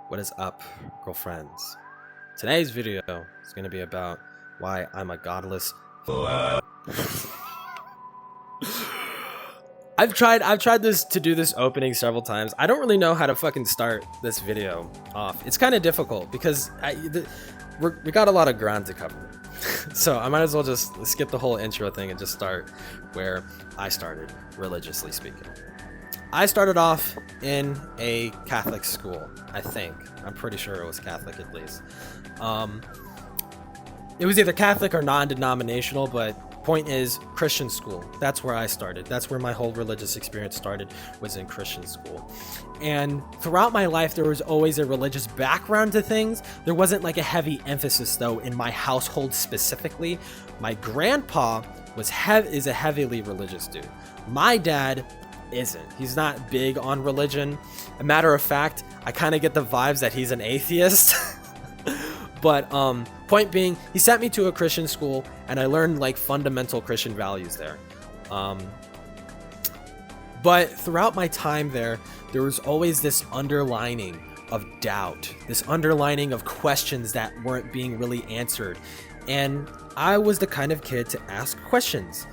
What is up, girlfriends? Today's video is going to be about why I'm a godless. I've tried to do this opening several times. I don't really know how to fucking start this video off. It's kind of difficult because we got a lot of ground to cover. So I might as well just skip the whole intro thing and just start where I started, religiously speaking. I started off in a Catholic school, I think. I'm pretty sure it was Catholic at least. It was either Catholic or non-denominational, but point is Christian school. That's where I started. That's where my whole religious experience started, was in Christian school. And throughout my life, there was always a religious background to things. There wasn't like a heavy emphasis though in my household specifically. My grandpa is a heavily religious dude. My dad isn't. He's not big on religion. A matter of fact, I kind of get the vibes that he's an atheist. But point being, he sent me to a Christian school and I learned like fundamental Christian values there. But throughout my time there was always this underlining of doubt, this underlining of questions that weren't being really answered. And I was the kind of kid to ask questions.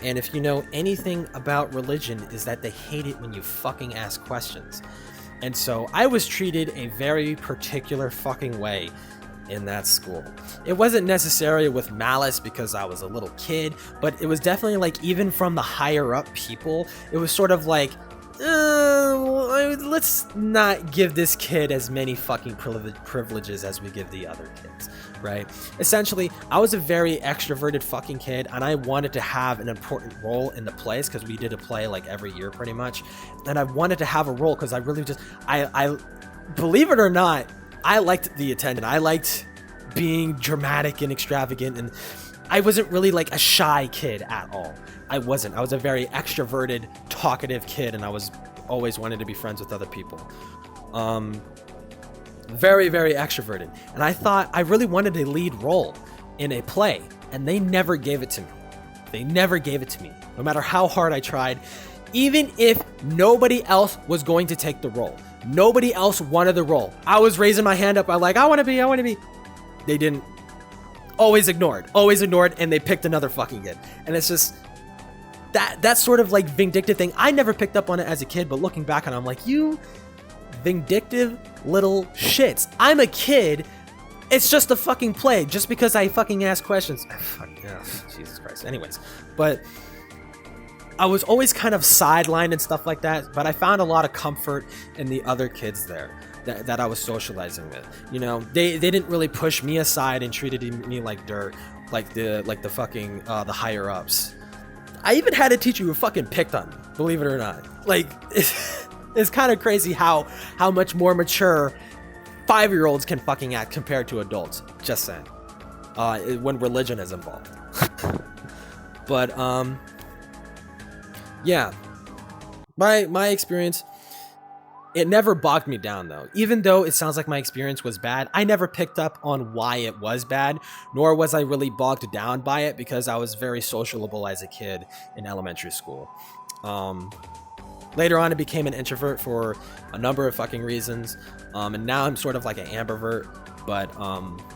And if you know anything about religion, is that they hate it when you fucking ask questions. And so I was treated a very particular fucking way in that school. It wasn't necessarily with malice because I was a little kid, but it was definitely like, even from the higher up people, it was sort of like, let's not give this kid as many fucking privileges as we give the other kids, right? Essentially, I was a very extroverted fucking kid and I wanted to have an important role in the plays because we did a play like every year pretty much. And I wanted to have a role because I really just, I believe it or not, I liked the attention. I liked being dramatic and extravagant, and I wasn't really like a shy kid at all. I wasn't. I was a very extroverted, talkative kid, and I was always wanted to be friends with other people. Very, very extroverted. And I thought I really wanted a lead role in a play, and they never gave it to me. They never gave it to me, no matter how hard I tried. Even if nobody else was going to take the role, nobody else wanted the role, I was raising my hand up. I'm like, I want to be. They didn't. Always ignored, and they picked another fucking kid. And it's just that sort of like vindictive thing. I never picked up on it as a kid, but looking back on it, I'm like, you vindictive little shits. I'm a kid. It's just a fucking play. Just because I fucking ask questions. Fuck, yeah, Jesus Christ. Anyways, but I was always kind of sidelined and stuff like that, but I found a lot of comfort in the other kids there that I was socializing with. You know, they didn't really push me aside and treated me like dirt, like the fucking the higher ups. I even had a teacher who fucking picked on me, believe it or not. Like, it's kind of crazy how much more mature 5-year-olds can fucking act compared to adults. Just saying. When religion is involved. But yeah, my experience, it never bogged me down though. Even though it sounds like my experience was bad, I never picked up on why it was bad, nor was I really bogged down by it because I was very sociable as a kid in elementary school. Later on, I became an introvert for a number of fucking reasons, and now I'm sort of like an ambivert, but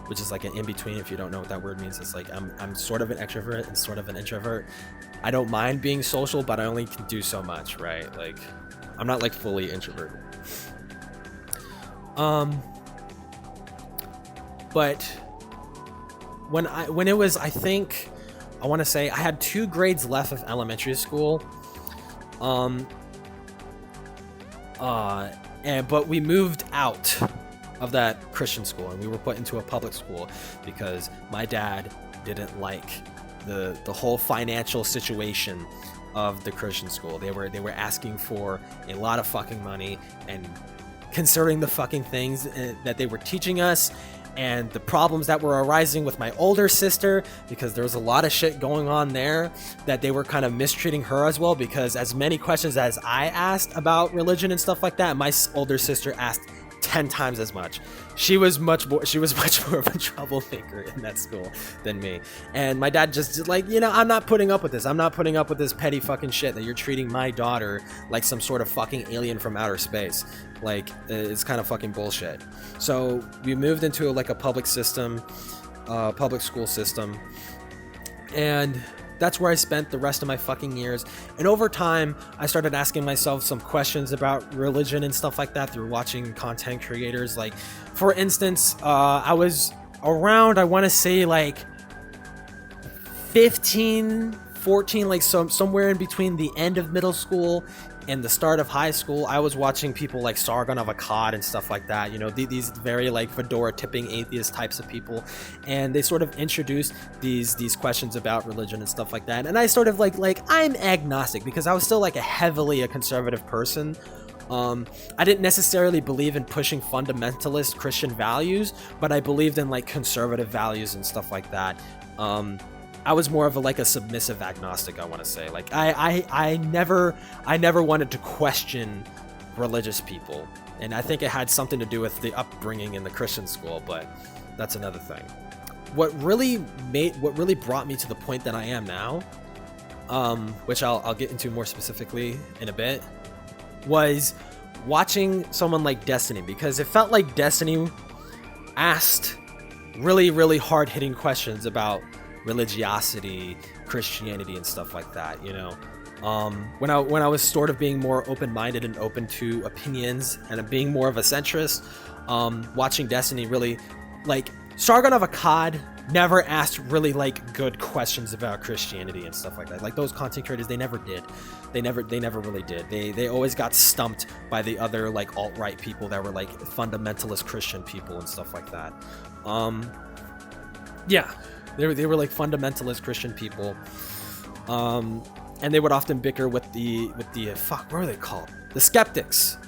which is like an in-between. If you don't know what that word means, it's like I'm sort of an extrovert and sort of an introvert. I don't mind being social, but I only can do so much, right? Like, I'm not like fully introverted. But when it was, I think, I want to say I had 2 grades left of elementary school. But we moved out of that Christian school and we were put into a public school because my dad didn't like the whole financial situation of the Christian school. They were asking for a lot of fucking money, and considering the fucking things that they were teaching us and the problems that were arising with my older sister, because there was a lot of shit going on there, that they were kind of mistreating her as well, because as many questions as I asked about religion and stuff like that, my older sister asked 10 times as much. She was much more of a troublemaker in that school than me. And my dad just like, I'm not putting up with this. I'm not putting up with this petty fucking shit that you're treating my daughter like some sort of fucking alien from outer space. Like, it's kind of fucking bullshit. So we moved into like a public school system, and that's where I spent the rest of my fucking years. And over time, I started asking myself some questions about religion and stuff like that through watching content creators. Like, for instance, I was around, I want to say like 15, 14, like somewhere in between the end of middle school and the start of high school. I was watching people like Sargon of Akkad and stuff like that, these very like fedora tipping atheist types of people, and they sort of introduced these questions about religion and stuff like that. And I sort of like I'm agnostic, because I was still like a conservative person. I didn't necessarily believe in pushing fundamentalist Christian values, but I believed in like conservative values and stuff like that. I was more of a submissive agnostic, I want to say. Like, I never wanted to question religious people, and I think it had something to do with the upbringing in the Christian school, but that's another thing. What really brought me to the point that I am now, which I'll get into more specifically in a bit, was watching someone like Destiny, because it felt like Destiny asked really, really hard-hitting questions about religiosity, Christianity, and stuff like that. When I was sort of being more open-minded and open to opinions and being more of a centrist, watching Destiny really, like, Sargon of Akkad never asked really like good questions about Christianity and stuff like that. Like, those content creators, they never did. They never really did. They always got stumped by the other like alt-right people that were like fundamentalist Christian people and stuff like that. Yeah. They were like fundamentalist Christian people, and they would often bicker with the what were they called? The skeptics.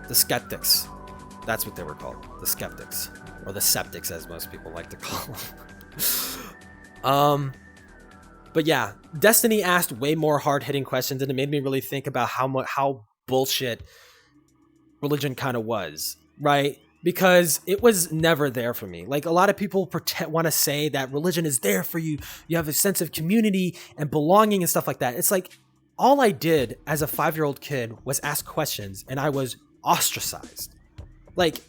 That's what they were called. The skeptics, or the septics, as most people like to call them. But yeah, Destiny asked way more hard-hitting questions, and it made me really think about how bullshit religion kind of was, right? Because it was never there for me. Like, a lot of people want to say that religion is there for you. You have a sense of community and belonging and stuff like that. It's like, all I did as a 5-year-old kid was ask questions, and I was ostracized. Like,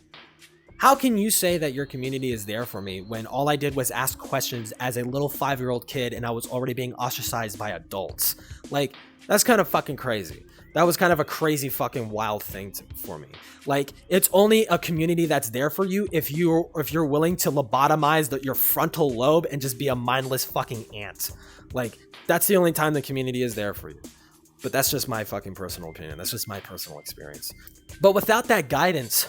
how can you say that your community is there for me when all I did was ask questions as a little 5-year-old kid and I was already being ostracized by adults? Like, that's kind of fucking crazy. That was kind of a crazy fucking wild thing for me. Like, it's only a community that's there for you if you're willing to lobotomize your frontal lobe and just be a mindless fucking ant. Like, that's the only time the community is there for you. But that's just my fucking personal opinion. That's just my personal experience. But without that guidance,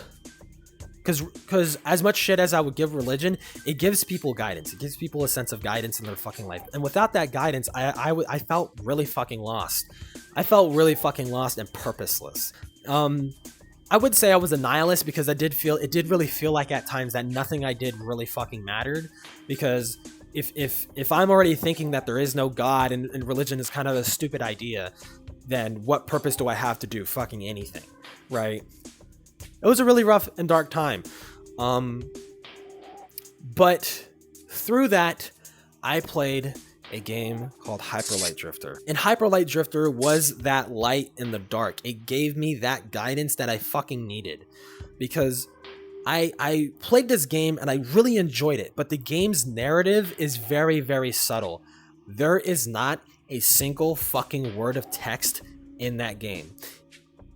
because as much shit as I would give religion, it gives people guidance. It gives people a sense of guidance in their fucking life. And without that guidance, I felt really fucking lost. I felt really fucking lost and purposeless. I would say I was a nihilist, because it did really feel like at times that nothing I did really fucking mattered. Because if I'm already thinking that there is no God and religion is kind of a stupid idea, then what purpose do I have to do fucking anything, right? It was a really rough and dark time. But through that, I played a game called Hyperlight Drifter. And Hyperlight Drifter was that light in the dark. It gave me that guidance that I fucking needed. Because I played this game and I really enjoyed it. But the game's narrative is very, very subtle. There is not a single fucking word of text in that game.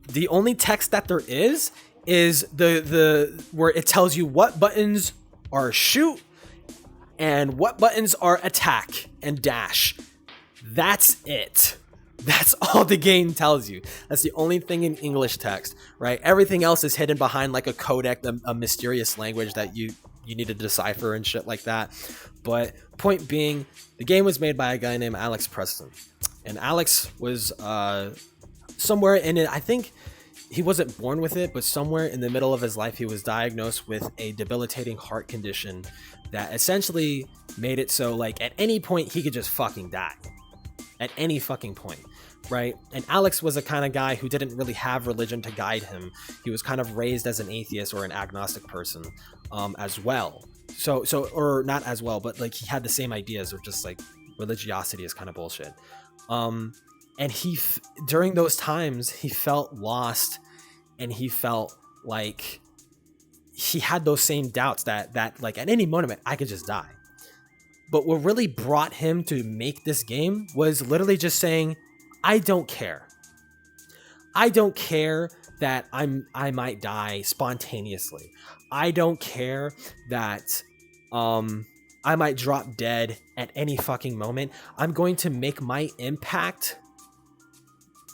The only text that there is the where it tells you what buttons are shoot and what buttons are attack and dash. That's it. That's all the game tells you. That's the only thing in English text, right? Everything else is hidden behind like a codec, a mysterious language that you need to decipher and shit like that. But point being, the game was made by a guy named Alex Preston. And Alex was somewhere in it, I think he wasn't born with it, but somewhere in the middle of his life, he was diagnosed with a debilitating heart condition that essentially made it so, like, at any point, he could just fucking die. At any fucking point. right? And Alex was a kind of guy who didn't really have religion to guide him. He was kind of raised as an atheist or an agnostic person, as well. Or not as well, but like he had the same ideas of just like religiosity is kind of bullshit. And during those times, he felt lost, and he felt like he had those same doubts that like at any moment I could just die. But what really brought him to make this game was literally just saying, I don't care. I don't care that I might die spontaneously. I don't care that I might drop dead at any fucking moment. I'm going to make my impact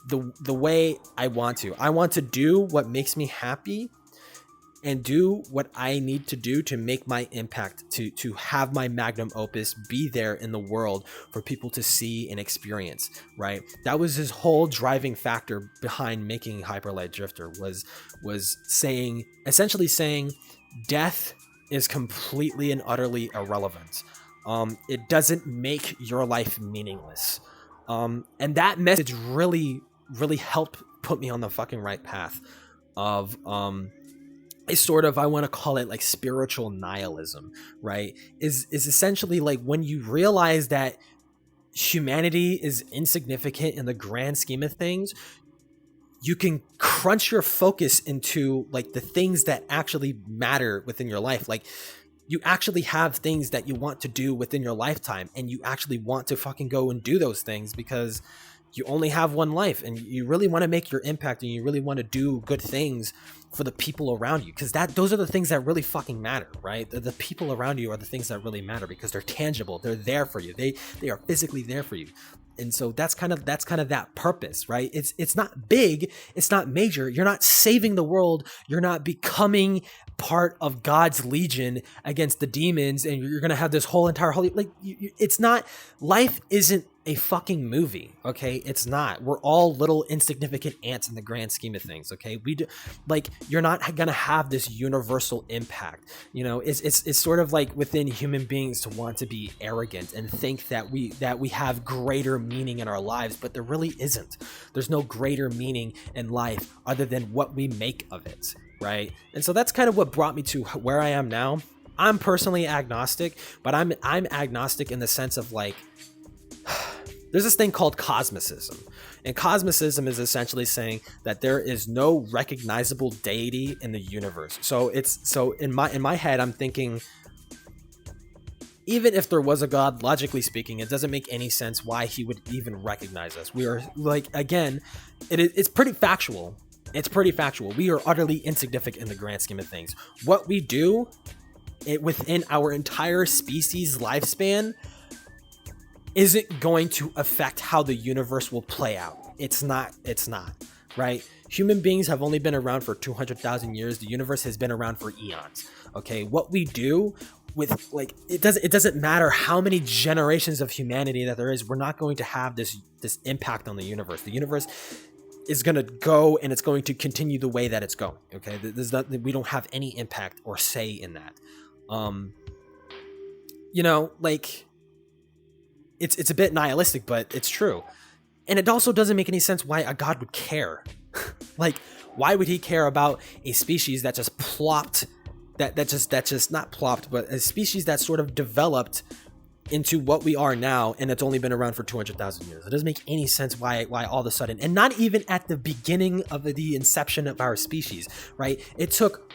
the way I want to. I want to do what makes me happy and do what I need to do to make my impact, to have my magnum opus be there in the world for people to see and experience, right? That was his whole driving factor behind making Hyper Light Drifter, was essentially saying death is completely and utterly irrelevant. It doesn't make your life meaningless. And that message really helped put me on the fucking right path of a sort of, I want to call it like spiritual nihilism, right? Is essentially like when you realize that humanity is insignificant in the grand scheme of things, you can crunch your focus into like the things that actually matter within your life. Like you actually have things that you want to do within your lifetime, and you actually want to fucking go and do those things because you only have one life, and you really want to make your impact, and you really want to do good things for the people around you, because those are the things that really fucking matter, right? The people around you are the things that really matter because they're tangible. They're there for you. They are physically there for you. And so that's kind of that purpose, right? It's not big, it's not major. You're not saving the world. You're not becoming part of God's legion against the demons, and you're gonna have this whole entire holy, like, it's not. Life isn't a fucking movie, okay? It's not. We're all little insignificant ants in the grand scheme of things, okay? You're not gonna have this universal impact. You know, it's sort of like within human beings to want to be arrogant and think that we have greater meaning in our lives, but there really isn't. There's no greater meaning in life other than what we make of it, right? And so that's kind of what brought me to where I am now. I'm personally agnostic, but I'm agnostic in the sense of like, there's this thing called cosmicism, and cosmicism is essentially saying that there is no recognizable deity in the universe. So in my head, I'm thinking, even if there was a God, logically speaking, it doesn't make any sense why he would even recognize us. We are, like, again, it's pretty factual. It's pretty factual. We are utterly insignificant in the grand scheme of things. What we do within our entire species lifespan isn't going to affect how the universe will play out. It's not, right? Human beings have only been around for 200,000 years. The universe has been around for eons. Okay, what we do with, like, it doesn't matter how many generations of humanity that there is. We're not going to have this impact on the universe. The universe is going to go, and it's going to continue the way that it's going. Okay, we don't have any impact or say in that. You know, like, it's a bit nihilistic, but it's true. And it also doesn't make any sense why a god would care. Like, why would he care about a species that just plopped, that just not plopped, but a species that sort of developed into what we are now, and it's only been around for 200,000 years. It doesn't make any sense why all of a sudden, and not even at the beginning of the inception of our species, right? It took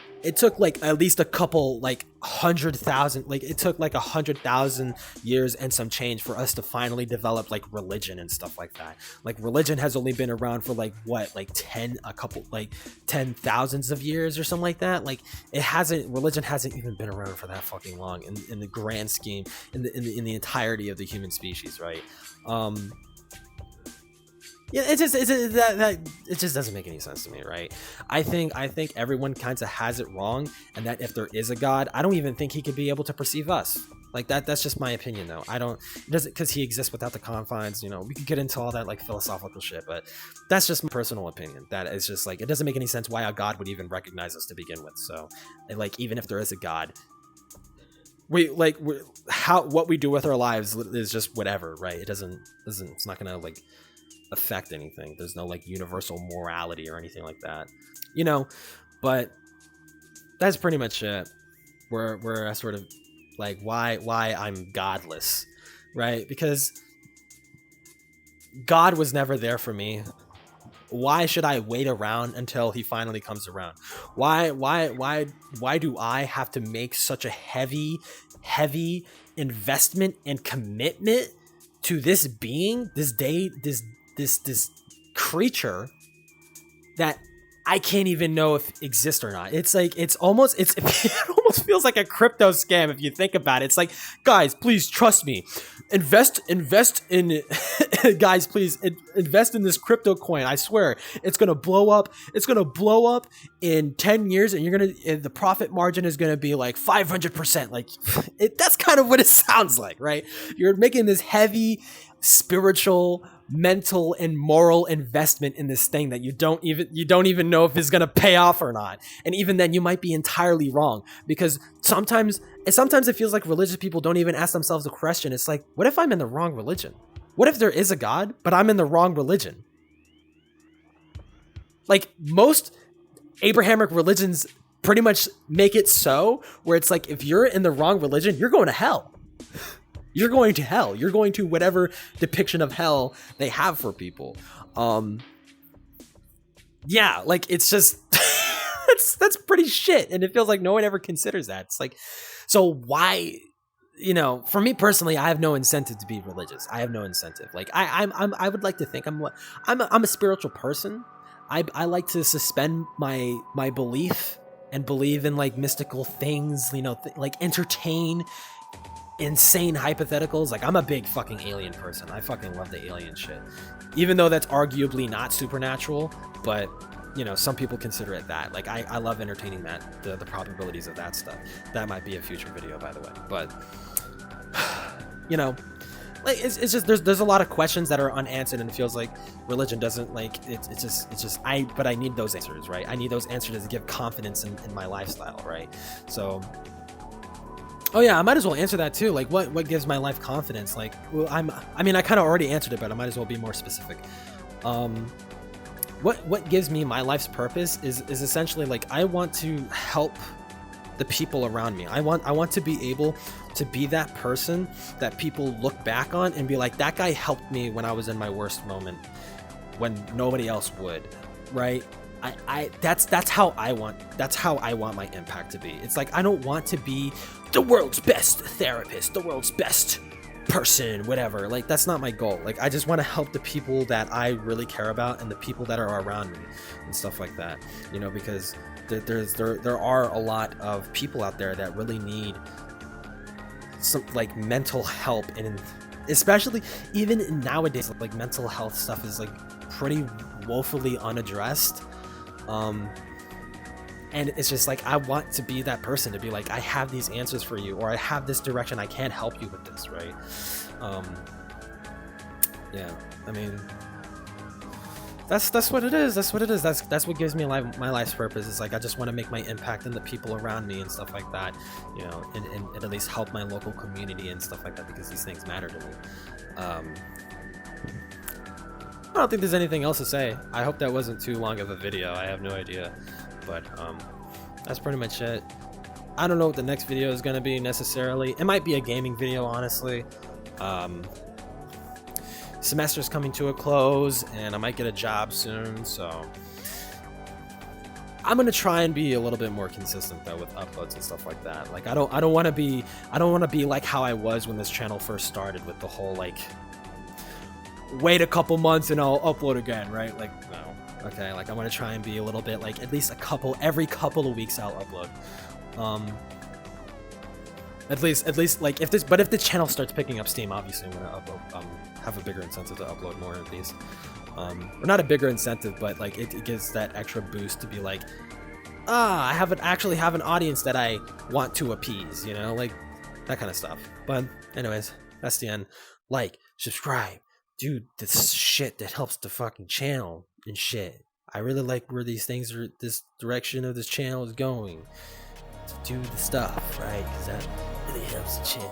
like at least a couple, like 100,000, like it took like 100,000 years and some change for us to finally develop like religion and stuff like that. Like religion has only been around for like what, like 10 thousands of years or something like that. Like religion hasn't even been around for that fucking long in the grand scheme, in the entirety of the human species, right? Yeah, it just doesn't make any sense to me, right? I think everyone kind of has it wrong, and that if there is a god, I don't even think he could be able to perceive us. Like that's just my opinion, though. It doesn't, because he exists without the confines. You know, we could get into all that like philosophical shit, but that's just my personal opinion. That is just like, it doesn't make any sense why a god would even recognize us to begin with. So, like, even if there is a god, what we do with our lives is just whatever, right? It's not gonna like affect anything. There's no like universal morality or anything like that, you know. But that's pretty much it. Where I sort of like why I'm godless, right? Because God was never there for me. Why should I wait around until he finally comes around? Why do I have to make such a heavy investment and commitment to this being, this creature that I can't even know if exists or not? It's like it almost feels like a crypto scam if you think about it. It's like, guys, please trust me. Invest in guys, please invest in this crypto coin. I swear it's gonna blow up. It's gonna blow up in 10 years, and the profit margin is gonna be like 500%. Like that's kind of what it sounds like, right? You're making this heavy spiritual, mental, and moral investment in this thing that you don't even know if it's gonna pay off or not. And even then, you might be entirely wrong, because sometimes it feels like religious people don't even ask themselves the question. It's like, what if I'm in the wrong religion? What if there is a God, but I'm in the wrong religion? Like most Abrahamic religions pretty much make it so where it's like, if you're in the wrong religion, you're going to hell. You're going to hell. You're going to whatever depiction of hell they have for people. Yeah, like it's just that's pretty shit, and it feels like no one ever considers that. It's like, so why? You know, for me personally, I have no incentive to be religious. I have no incentive. Like I would like to think I'm a spiritual person. I like to suspend my belief and believe in like mystical things. You know, like entertain insane hypotheticals. Like I'm a big fucking alien person. I fucking love the alien shit, even though that's arguably not supernatural, but you know, some people consider it that. Like I love entertaining that, the probabilities of that stuff. That might be a future video, by the way. But you know, like it's just there's a lot of questions that are unanswered, and it feels like religion doesn't like it's just but I need those answers, right? I need those answers to give confidence in my lifestyle, right? So oh yeah, I might as well answer that too. Like what gives my life confidence? Like, well, I mean I kind of already answered it, but I might as well be more specific. What gives me my life's purpose is essentially like I want to help the people around me. I want to be able to be that person that people look back on and be like, that guy helped me when I was in my worst moment, when nobody else would, right? That's how I want my impact to be. It's like I don't want to be the world's best therapist, the world's best person, whatever. Like that's not my goal. Like I just want to help the people that I really care about and the people that are around me and stuff like that, you know, because there are a lot of people out there that really need some like mental help, and especially even nowadays, like mental health stuff is like pretty woefully unaddressed. And it's just like I want to be that person to be like, I have these answers for you, or I have this direction, I can't help you with this, right? Yeah, I mean that's what it is. That's what gives me my life's purpose. It's like I just want to make my impact in the people around me and stuff like that, you know, and at least help my local community and stuff like that, because these things matter to me. I don't think there's anything else to say. I hope that wasn't too long of a video. I have no idea, but that's pretty much it. I don't know what the next video is going to be necessarily. It might be a gaming video, honestly. Semester's coming to a close, and I might get a job soon, so I'm gonna try and be a little bit more consistent though with uploads and stuff like that. Like I don't want to be like how I was when this channel first started, with the whole like wait a couple months and I'll upload again, right? Like no. Okay, like I want to try and be a little bit like at least every couple of weeks I'll upload. At least like if the channel starts picking up steam, obviously I'm gonna upload, have a bigger incentive to upload more at least. Or not a bigger incentive, but like it gives that extra boost to be like, I actually have an audience that I want to appease, you know, like that kind of stuff. But anyways, that's the end. Like, subscribe, dude. This shit that helps the fucking channel and shit. I really like where this direction of this channel is going, to do the stuff, right? Because that really helps the channel.